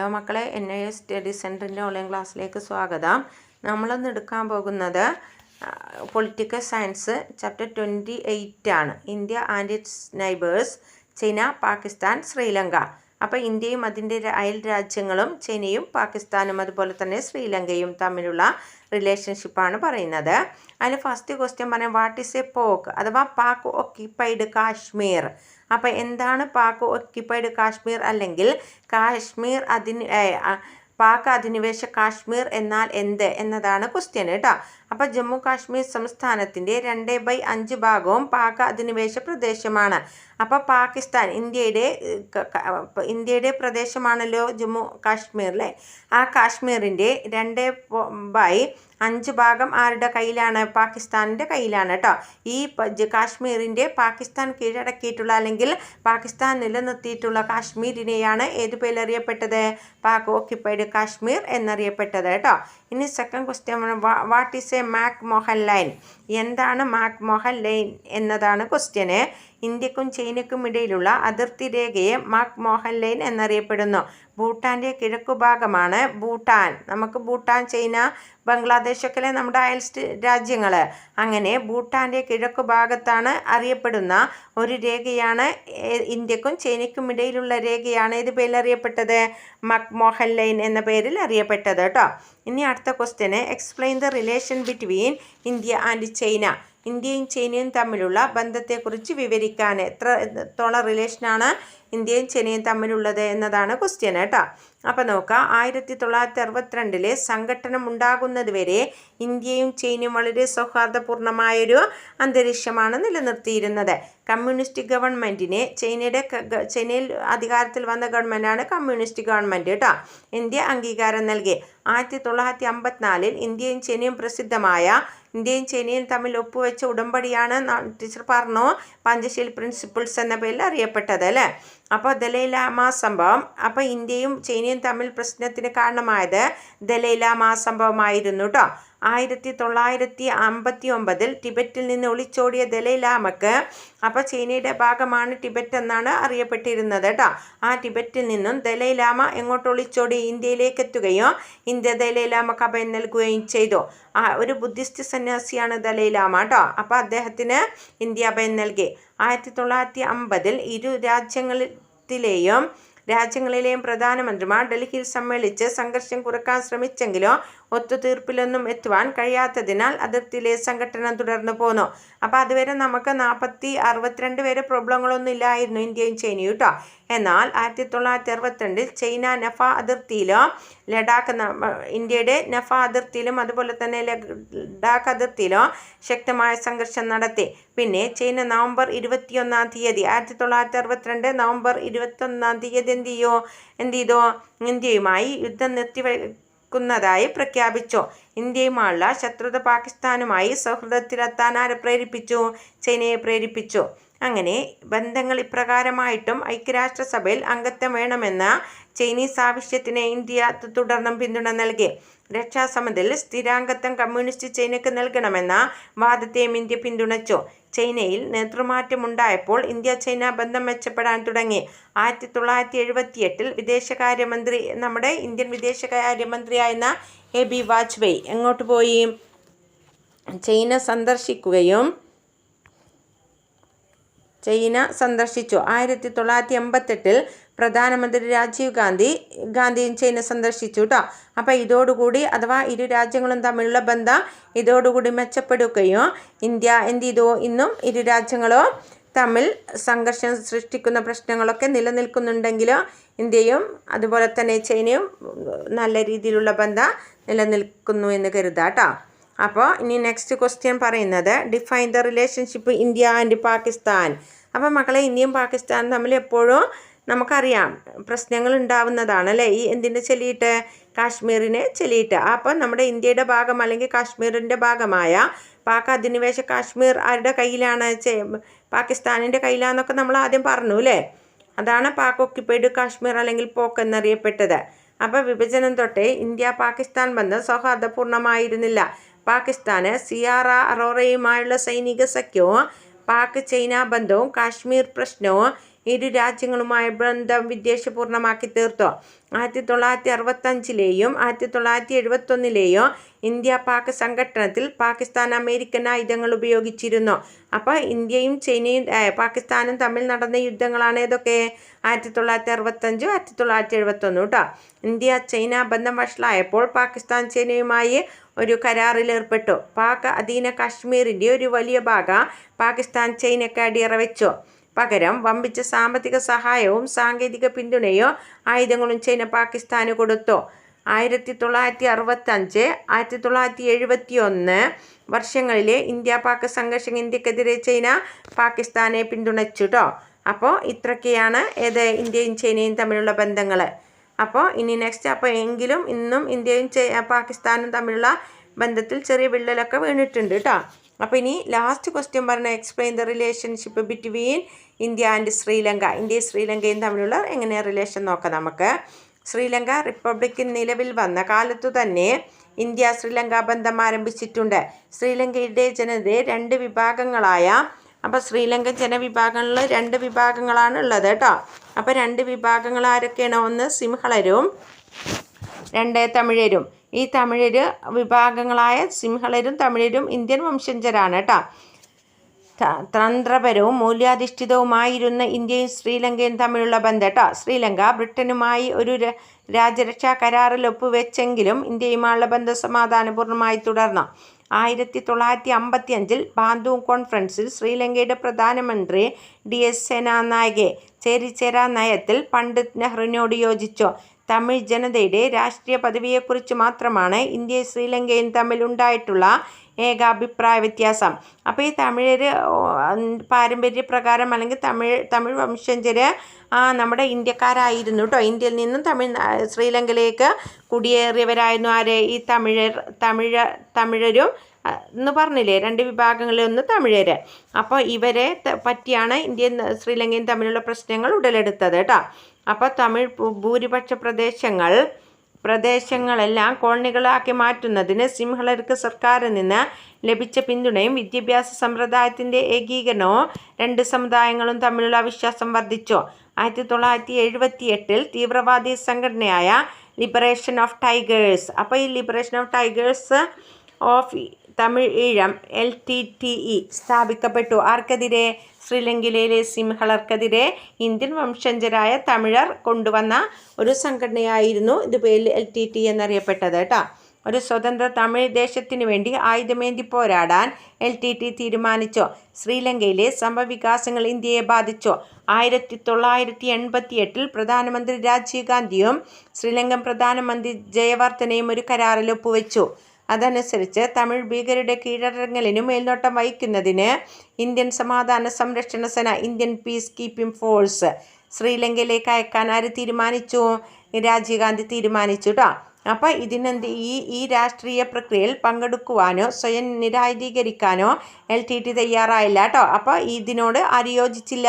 Hello മക്കളെ, NIS study സെൻറ്ററിൻ്റെ online ക്ലാസ്സിലേക്ക് സ്വാഗതം. നമ്മളൊന്ന് എടുക്കാൻ പോകുന്നത് പൊളിറ്റിക്കൽ സയൻസ് ചാപ്റ്റർ 28 ആണ്. India and its neighbours, China, Pakistan, Sri Lanka. അപ്പോൾ ഇന്ത്യയും അതിൻ്റെ അയൽ രാജ്യങ്ങളും ചൈനയും പാകിസ്ഥാനും അതുപോലെ തന്നെ ശ്രീലങ്കയും തമ്മിലുള്ള റിലേഷൻഷിപ്പാണ് പറയുന്നത്. അതിൽ ഫസ്റ്റ് ക്വസ്റ്റ്യൻ പറയാം, വാട്ട് ഈസ് എ പോക്ക് അഥവാ പാക് ഓക്യുപ്പൈഡ് കാശ്മീർ. അപ്പോൾ എന്താണ് പാക് ഓക്യുപ്പൈഡ് കാശ്മീർ അല്ലെങ്കിൽ കാശ്മീർ പാക് അധിനിവേശ കാശ്മീർ എന്നാൽ എന്ത് എന്നതാണ് ക്വസ്റ്റ്യൻ കേട്ടോ. അപ്പോൾ ജമ്മു കാശ്മീർ സംസ്ഥാനത്തിൻ്റെ 2/5 ഭാഗവും പാക് അധിനിവേശ പ്രദേശമാണ്. അപ്പോൾ പാകിസ്ഥാൻ ഇന്ത്യയുടെ പ്രദേശമാണല്ലോ ജമ്മു കാശ്മീർ അല്ലേ. ആ കാശ്മീരിൻ്റെ 2/5 ഭാഗം ആരുടെ കയ്യിലാണ്? പാകിസ്ഥാനിൻ്റെ കയ്യിലാണ് കേട്ടോ. ഈ കാശ്മീരിൻ്റെ പാകിസ്ഥാൻ കീഴടക്കിയിട്ടുള്ള അല്ലെങ്കിൽ പാകിസ്ഥാൻ നിലനിർത്തിയിട്ടുള്ള കാശ്മീരിനെയാണ് ഏത് പേരറിയപ്പെട്ടത്? പാക് ഓക്യുപ്പൈഡ് കാശ്മീർ എന്നറിയപ്പെട്ടത് കേട്ടോ. ഇനി second question, what is a McMahon line. എന്താണ് മാക് മോഹൻ ലൈൻ എന്നതാണ് ക്വസ്റ്റ്യന്. ഇന്ത്യക്കും ചൈനയ്ക്കും ഇടയിലുള്ള അതിർത്തി രേഖയെ മാക് മോഹൻ ലൈൻ എന്നറിയപ്പെടുന്നു. ഭൂട്ടാൻ്റെ കിഴക്കുഭാഗമാണ് ഭൂട്ടാൻ. നമുക്ക് ഭൂട്ടാൻ, ചൈന, ബംഗ്ലാദേശൊക്കെ നമ്മുടെ അയൽ രാജ്യങ്ങൾ. അങ്ങനെ ഭൂട്ടാൻ്റെ കിഴക്കു ഭാഗത്താണ് അറിയപ്പെടുന്ന ഒരു രേഖയാണ് ഇന്ത്യക്കും ചൈനയ്ക്കും ഇടയിലുള്ള രേഖയാണ് ഏത് പേരിൽ അറിയപ്പെട്ടത്? മാക് മോഹൻ ലൈൻ എന്ന പേരിൽ അറിയപ്പെട്ടത് കേട്ടോ. ഇനി അടുത്ത question, explain the relation between India and China. ഇന്ത്യയും ചൈനയും തമ്മിലുള്ള ബന്ധത്തെക്കുറിച്ച് വിവരിക്കാൻ. എത്രത്തോളം റിലേഷനാണ് ഇന്ത്യയും ചൈനയും തമ്മിലുള്ളത് എന്നതാണ് ക്വസ്റ്റ്യൻ കേട്ടോ. അപ്പോൾ നോക്കാം, 1962 സംഘടനം ഉണ്ടാകുന്നത് വരെ ഇന്ത്യയും ചൈനയും വളരെ സൗഹാർദ്ദപൂർണമായൊരു അന്തരീക്ഷമാണ് നിലനിർത്തിയിരുന്നത്. കമ്മ്യൂണിസ്റ്റ് ഗവൺമെൻറ്റിനെ ചൈനയിൽ അധികാരത്തിൽ വന്ന ഗവൺമെൻറ്റാണ് കമ്മ്യൂണിസ്റ്റ് ഗവൺമെൻറ് കേട്ടോ. ഇന്ത്യ അംഗീകാരം നൽകി. 1954 ഇന്ത്യയും ചൈനയും പ്രസിദ്ധമായ ഇന്ത്യയും ചൈനയും തമ്മിൽ ഒപ്പുവെച്ച ഉടമ്പടിയാണ് ടീച്ചർ പറഞ്ഞു പഞ്ചശീൽ പ്രിൻസിപ്പിൾസ് എന്ന പേരിൽ അറിയപ്പെട്ടത് അല്ലേ. അപ്പോൾ ദലൈലാമ സംഭവം, അപ്പോൾ ഇന്ത്യയും ചൈനയും തമ്മിൽ പ്രശ്നത്തിന് കാരണമായത് ദലൈലാമ സംഭവമായിരുന്നു കേട്ടോ. 1959 ടിബറ്റിൽ നിന്ന് ഒളിച്ചോടിയ ദലൈലാമക്ക്, അപ്പോൾ ചൈനയുടെ ഭാഗമാണ് ടിബറ്റ് എന്നാണ് അറിയപ്പെട്ടിരുന്നത് കേട്ടോ. ആ ടിബറ്റിൽ നിന്നും ദലൈലാമ എങ്ങോട്ട് ഒളിച്ചോടി? ഇന്ത്യയിലേക്ക് എത്തുകയും ഇന്ത്യ ദലൈലാമക്ക് അഭയം നൽകുകയും ചെയ്തു. ഒരു ബുദ്ധിസ്റ്റ് സന്യാസിയാണ് ദലൈലാമ കേട്ടോ. അപ്പോൾ അദ്ദേഹത്തിന് ഇന്ത്യ അഭയം നൽകി. 1950 ഇരു രാജ്യങ്ങളിലെയും പ്രധാനമന്ത്രിമാർ ഡൽഹിയിൽ സമ്മേളിച്ച് സംഘർഷം കുറക്കാൻ ശ്രമിച്ചെങ്കിലും ഒത്തുതീർപ്പിലൊന്നും എത്തുവാൻ കഴിയാത്തതിനാൽ അതിർത്തിയിലെ സംഘടന തുടർന്നു പോന്നു. അപ്പോൾ അതുവരെ നമുക്ക് 62 വരെ പ്രോബ്ലങ്ങളൊന്നും ഇല്ലായിരുന്നു ഇന്ത്യയും ചൈനയും കേട്ടോ. എന്നാൽ 1962 ചൈന നഫ അതിർത്തിയിലും ഇന്ത്യയുടെ നഫ അതിർത്തിയിലും അതുപോലെ തന്നെ ലഡാക്ക് അതിർത്തിയിലും ശക്തമായ സംഘർഷം നടത്തി. പിന്നെ ചൈന നവംബർ 21 1962 നവംബർ 21 എന്ത് ചെയ്തു? ഇന്ത്യയുമായി യുദ്ധം നിർത്തിവെക്കുന്നതായി പ്രഖ്യാപിച്ചു. ഇന്ത്യയുമായുള്ള ശത്രുത പാകിസ്ഥാനുമായി സൗഹൃദത്തിലെത്താൻ ആരെ പ്രേരിപ്പിച്ചു? ചൈനയെ പ്രേരിപ്പിച്ചു. അങ്ങനെ ബന്ധങ്ങൾ ഇപ്രകാരമായിട്ടും ഐക്യരാഷ്ട്രസഭയിൽ അംഗത്വം വേണമെന്ന ചൈനീസ് ആവശ്യത്തിന് ഇന്ത്യ തുടർന്നും പിന്തുണ നൽകി. രക്ഷാസമിതിയിൽ സ്ഥിരാംഗത്വം കമ്മ്യൂണിസ്റ്റ് ചൈനയ്ക്ക് നൽകണമെന്ന വാദത്തെയും ഇന്ത്യ പിന്തുണച്ചു. ചൈനയിൽ നേതൃമാറ്റമുണ്ടായപ്പോൾ ഇന്ത്യ ചൈന ബന്ധം മെച്ചപ്പെടാൻ തുടങ്ങി. 1978 നമ്മുടെ ഇന്ത്യൻ വിദേശകാര്യമന്ത്രിയായിരുന്ന AB വാജ്പേയി എങ്ങോട്ട് പോയി? ചൈന സന്ദർശിച്ചു. 1988 പ്രധാനമന്ത്രി രാജീവ് ഗാന്ധിയും ചൈന സന്ദർശിച്ചു കേട്ടോ. അപ്പോൾ ഇതോടുകൂടി അഥവാ ഇരു രാജ്യങ്ങളും തമ്മിലുള്ള ബന്ധം ഇതോടുകൂടി മെച്ചപ്പെടുകയും ഇന്ത്യ എന്ത് ചെയ്തു? ഇന്നും ഇരു രാജ്യങ്ങളും തമ്മിൽ സംഘർഷം സൃഷ്ടിക്കുന്ന പ്രശ്നങ്ങളൊക്കെ നിലനിൽക്കുന്നുണ്ടെങ്കിലും ഇന്ത്യയും അതുപോലെ തന്നെ ചൈനയും നല്ല രീതിയിലുള്ള ബന്ധം നിലനിൽക്കുന്നു എന്ന് കരുതാം കേട്ടോ. അപ്പോൾ ഇനി നെക്സ്റ്റ് ക്വസ്റ്റ്യൻ പറയുന്നത്, define the relationship India and Pakistan. അപ്പോൾ മക്കളെ, ഇന്ത്യയും പാകിസ്ഥാനും തമ്മിൽ എപ്പോഴും നമുക്കറിയാം പ്രശ്നങ്ങൾ ഉണ്ടാവുന്നതാണ് അല്ലേ. ഈ എന്തിനെ ചൊല്ലിയിട്ട്? കാശ്മീരിനെ ചൊല്ലിയിട്ട്. അപ്പോൾ നമ്മുടെ ഇന്ത്യയുടെ ഭാഗം അല്ലെങ്കിൽ കാശ്മീരിൻ്റെ ഭാഗമായ പാക് അധിനിവേശ കാശ്മീർ ആരുടെ കയ്യിലാണ്? പാകിസ്ഥാനിൻ്റെ കയ്യിലാണെന്നൊക്കെ നമ്മൾ ആദ്യം പറഞ്ഞു അല്ലേ. അതാണ് പാക് ഓക്യുപ്പൈഡ് കാശ്മീർ അല്ലെങ്കിൽ പോക്ക് എന്നറിയപ്പെട്ടത്. അപ്പോൾ വിഭജനം തൊട്ടേ ഇന്ത്യ പാകിസ്ഥാൻ ബന്ധം സൗഹാർദ്ദപൂർണ്ണമായിരുന്നില്ല. പാകിസ്ഥാന് സിയാറ അറോറയുമായുള്ള സൈനിക സഖ്യവും പാക് ചൈന ബന്ധവും കാശ്മീർ പ്രശ്നവും ഇരു രാജ്യങ്ങളുമായ ബന്ധം വിദ്വേഷപൂർണ്ണമാക്കി തീർത്തു. 1965-ലെയും 1971-ലെയും ഇന്ത്യ പാക് സംഘട്ടനത്തിൽ പാകിസ്ഥാൻ അമേരിക്കൻ ആയുധങ്ങൾ ഉപയോഗിച്ചിരുന്നു. അപ്പോൾ ഇന്ത്യയും ചൈനയും പാകിസ്ഥാനും തമ്മിൽ നടന്ന യുദ്ധങ്ങളാണ് ഏതൊക്കെ? 1965, 1971 കേട്ടോ. ഇന്ത്യ ചൈന ബന്ധം വഷളായപ്പോൾ പാകിസ്ഥാൻ ചൈനയുമായി ഒരു കരാറിലേർപ്പെട്ടു. പാക് അധീന കാശ്മീരിൻ്റെ ഒരു വലിയ ഭാഗം പാകിസ്ഥാൻ ചൈനയ്ക്ക് അടിയറ വെച്ചു. പകരം വമ്പിച്ച സാമ്പത്തിക സഹായവും സാങ്കേതിക പിന്തുണയും ആയുധങ്ങളും ചൈന പാകിസ്ഥാന് കൊടുത്തു. 1965, 1971 വർഷങ്ങളിലെ ഇന്ത്യ പാക് സംഘർഷം ഇന്ത്യക്കെതിരെ ചൈന പാകിസ്ഥാനെ പിന്തുണച്ചു കേട്ടോ. അപ്പോൾ ഇത്രയൊക്കെയാണ് ഇന്ത്യയും ചൈനയും തമ്മിലുള്ള ബന്ധങ്ങൾ. അപ്പോൾ ഇനി നെക്സ്റ്റ്, അപ്പോൾ എങ്കിലും ഇന്നും ഇന്ത്യയും പാകിസ്ഥാനും തമ്മിലുള്ള ബന്ധത്തിൽ ചെറിയ വിള്ളലൊക്കെ വീണിട്ടുണ്ട് കേട്ടോ. അപ്പോൾ ഇനി ലാസ്റ്റ് ക്വസ്റ്റ്യൻ പറഞ്ഞ explain the relationship between India and Sri Lanka. ഇന്ത്യയും ശ്രീലങ്കയും തമ്മിലുള്ള എങ്ങനെയാണ് റിലേഷൻ നോക്കാം നമുക്ക്. ശ്രീലങ്ക റിപ്പബ്ലിക് നിലവിൽ വന്ന കാലത്തു തന്നെ ഇന്ത്യ ശ്രീലങ്ക ബന്ധം ആരംഭിച്ചിട്ടുണ്ട്. ശ്രീലങ്കയുടെ ജനതയെ 2 വിഭാഗങ്ങളായ, അപ്പോൾ ശ്രീലങ്കൻ ജനവിഭാഗങ്ങളിൽ 2 വിഭാഗങ്ങളാണ് ഉള്ളത് കേട്ടോ. അപ്പോൾ 2 വിഭാഗങ്ങൾ ആരൊക്കെയാണ്? ഒന്ന് സിംഹളരും, 2 തമിഴരും. ഈ തമിഴര് വിഭാഗങ്ങളായ സിംഹളരും തമിഴരും ഇന്ത്യൻ വംശജരാണ് കേട്ടോ. തന്ത്രപരവും മൂല്യാധിഷ്ഠിതവുമായിരുന്ന ഇന്ത്യയും ശ്രീലങ്കയും തമ്മിലുള്ള ബന്ധം കേട്ടോ. ശ്രീലങ്ക ബ്രിട്ടനുമായി ഒരു രാജ്യരക്ഷാ കരാറിൽ ഒപ്പുവെച്ചെങ്കിലും ഇന്ത്യയുമായുള്ള ബന്ധം സമാധാനപൂർണ്ണമായി തുടർന്നു. 1955 ബാന്തൂങ് കോൺഫറൻസിൽ ശ്രീലങ്കയുടെ പ്രധാനമന്ത്രി DS സേനാനായകെ ചേരിചേരാ നയത്തിൽ പണ്ഡിറ്റ് നെഹ്റുവിനോട് യോജിച്ചു. തമിഴ് ജനതയുടെ രാഷ്ട്രീയ പദവിയെക്കുറിച്ച് മാത്രമാണ് ഇന്ത്യയും ശ്രീലങ്കയും തമ്മിൽ ഉണ്ടായിട്ടുള്ള ഏക അഭിപ്രായ വ്യത്യാസം. അപ്പോൾ ഈ തമിഴർ പാരമ്പര്യപ്രകാരം അല്ലെങ്കിൽ തമിഴ് വംശജർ നമ്മുടെ ഇന്ത്യക്കാരായിരുന്നു കേട്ടോ. ഇന്ത്യയിൽ നിന്നും ശ്രീലങ്കയിലേക്ക് കുടിയേറിയവരായിരുന്നു ആര്? ഈ തമിഴരും എന്ന് പറഞ്ഞില്ലേ, 2 വിഭാഗങ്ങളിൽ ഒന്ന് തമിഴർ. അപ്പോൾ ഇവരെ പറ്റിയാണ് ഇന്ത്യയും ശ്രീലങ്കയും തമ്മിലുള്ള പ്രശ്നങ്ങൾ ഉടലെടുത്തത് കേട്ടോ. അപ്പോൾ തമിഴ് ഭൂരിപക്ഷ പ്രദേശങ്ങളെല്ലാം കോളനികളാക്കി മാറ്റുന്നതിന് സിംഹളർക്ക് സർക്കാരിൽ നിന്ന് ലഭിച്ച പിന്തുണയും വിദ്യാഭ്യാസ സമ്പ്രദായത്തിൻ്റെ ഏകീകരണവും 2 സമുദായങ്ങളും തമ്മിലുള്ള അവിശ്വാസം വർദ്ധിച്ചു. 1978 തീവ്രവാദി സംഘടനയായ ലിബറേഷൻ ഓഫ് ടൈഗേഴ്സ്, അപ്പോൾ ഈ liberation of tigers of Tamil Eelam LTTE സ്ഥാപിക്കപ്പെട്ടു. ആർക്കെതിരെ? ശ്രീലങ്കയിലെ സിംഹളർക്കെതിരെ ഇന്ത്യൻ വംശജരായ തമിഴർ കൊണ്ടുവന്ന ഒരു സംഘടനയായിരുന്നു ഇത് പേരിൽ LTTE എന്നറിയപ്പെട്ടത് കേട്ടോ. ഒരു സ്വതന്ത്ര തമിഴ് ദേശത്തിനു വേണ്ടി ആയുധമേന്തി പോരാടാൻ LTTE തീരുമാനിച്ചു. ശ്രീലങ്കയിലെ സംഭവവികാസങ്ങൾ ഇന്ത്യയെ ബാധിച്ചു. 1988 പ്രധാനമന്ത്രി രാജീവ് ഗാന്ധിയും ശ്രീലങ്കൻ പ്രധാനമന്ത്രി ജയവർദ്ധനയും ഒരു കരാറിൽ ഒപ്പുവെച്ചു. അതനുസരിച്ച് തമിഴ് ഭീകരരുടെ കീഴടങ്ങലിനു മേൽനോട്ടം വഹിക്കുന്നതിന് ഇന്ത്യൻ സമാധാന സംരക്ഷണ സേന, ഇന്ത്യൻ പീസ് കീപ്പിംഗ് ഫോഴ്സ് ശ്രീലങ്കയിലേക്ക് അയക്കാൻ ആര് തീരുമാനിച്ചു? രാജീവ് ഗാന്ധി തീരുമാനിച്ചു കേട്ടോ. അപ്പോൾ ഈ രാഷ്ട്രീയ പ്രക്രിയയിൽ പങ്കെടുക്കുവാനോ സ്വയം നിരായുധീകരിക്കാനോ LTTE തയ്യാറായില്ല കേട്ടോ. അപ്പോൾ ഇതിനോട് ആര് യോജിച്ചില്ല?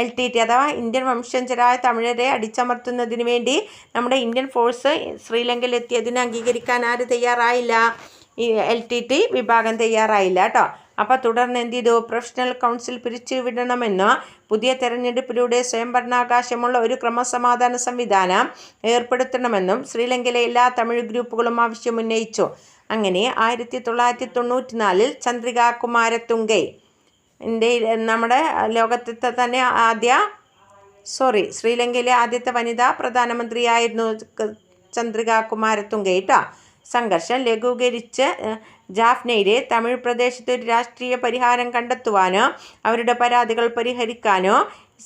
LTTE അഥവാ ഇന്ത്യൻ വംശജരായ തമിഴരെ അടിച്ചമർത്തുന്നതിന് വേണ്ടി നമ്മുടെ ഇന്ത്യൻ ഫോഴ്സ് ശ്രീലങ്കയിൽ എത്തിയതിന് അംഗീകരിക്കാൻ ആര് തയ്യാറായില്ല? ഈ LTTE വിഭാഗം തയ്യാറായില്ല കേട്ടോ. അപ്പോൾ തുടർന്ന് എന്ത് ചെയ്തു? പ്രൊഫഷണൽ കൗൺസിൽ പിരിച്ചുവിടണമെന്നോ പുതിയ തെരഞ്ഞെടുപ്പിലൂടെ സ്വയംഭരണാവകാശമുള്ള ഒരു ക്രമസമാധാന സംവിധാനം ഏർപ്പെടുത്തണമെന്നും ശ്രീലങ്കയിലെ എല്ലാ തമിഴ് ഗ്രൂപ്പുകളും ആവശ്യമുന്നയിച്ചു. അങ്ങനെ 1994 ചന്ദ്രികാ കുമാരതുംഗൈ ഇന്ത്യയിൽ നമ്മുടെ ലോകത്തെ തന്നെ ശ്രീലങ്കയിലെ ആദ്യത്തെ വനിതാ പ്രധാനമന്ത്രിയായിരുന്നു ചന്ദ്രികാ കുമാരതുംഗൈ കേട്ടോ. സംഘർഷം ലഘൂകരിച്ച് ജാഫ്നയിലെ തമിഴ് പ്രദേശത്ത് ഒരു രാഷ്ട്രീയ പരിഹാരം കണ്ടെത്തുവാനോ അവരുടെ പരാതികൾ പരിഹരിക്കാനോ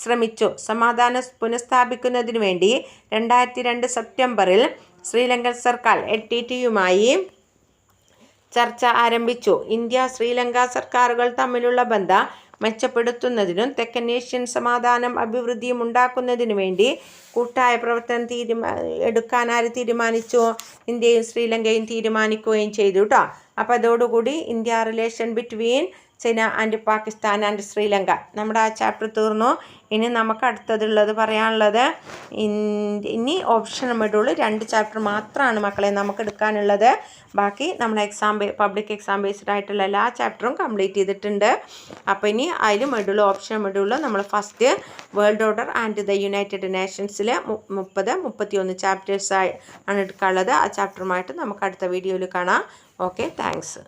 ശ്രമിച്ചു. സമാധാനം പുനഃസ്ഥാപിക്കുന്നതിനു വേണ്ടി 2002 സെപ്റ്റംബറിൽ ശ്രീലങ്കൻ സർക്കാർ LTTEയുമായി ചർച്ച ആരംഭിച്ചു. ഇന്ത്യ ശ്രീലങ്ക സർക്കാരുകൾ തമ്മിലുള്ള ബന്ധം മെച്ചപ്പെടുത്തുന്നതിനും തെക്കനേഷ്യൻ സമാധാനം അഭിവൃദ്ധിയും ഉണ്ടാക്കുന്നതിനു വേണ്ടി കൂട്ടായ പ്രവർത്തനം എടുക്കാൻ ആര് തീരുമാനിച്ചു? ഇന്ത്യയും ശ്രീലങ്കയും തീരുമാനിക്കുകയും ചെയ്തു കേട്ടോ. അപ്പോൾ അതോടുകൂടി India relation between China and Pakistan and Sri Lanka നമ്മുടെ ആ ചാപ്റ്റർ തീർന്നു. ഇനി നമുക്ക് അടുത്തതുള്ളത് പറയാനുള്ളത് ഇനി ഓപ്ഷണൽ മൊഡ്യൂൾ 2 ചാപ്റ്റർ മാത്രമാണ് മക്കളെ നമുക്ക് എടുക്കാനുള്ളത്. ബാക്കി നമ്മൾ പബ്ലിക് എക്സാം ബേസ്ഡ് ആയിട്ടുള്ള എല്ലാ ചാപ്റ്ററും കംപ്ലീറ്റ് ചെയ്തിട്ടുണ്ട്. അപ്പോൾ ഇനി അതിൽ ഓപ്ഷണൽ മൊഡ്യൂൾ നമ്മൾ first world order and the United നേഷൻസിലെ 31 ചാപ്റ്റേഴ്സ് ആണ് എടുക്കാനുള്ളത്. ആ ചാപ്റ്ററുമായിട്ട് നമുക്ക് അടുത്ത വീഡിയോയിൽ കാണാം. Okay, thanks.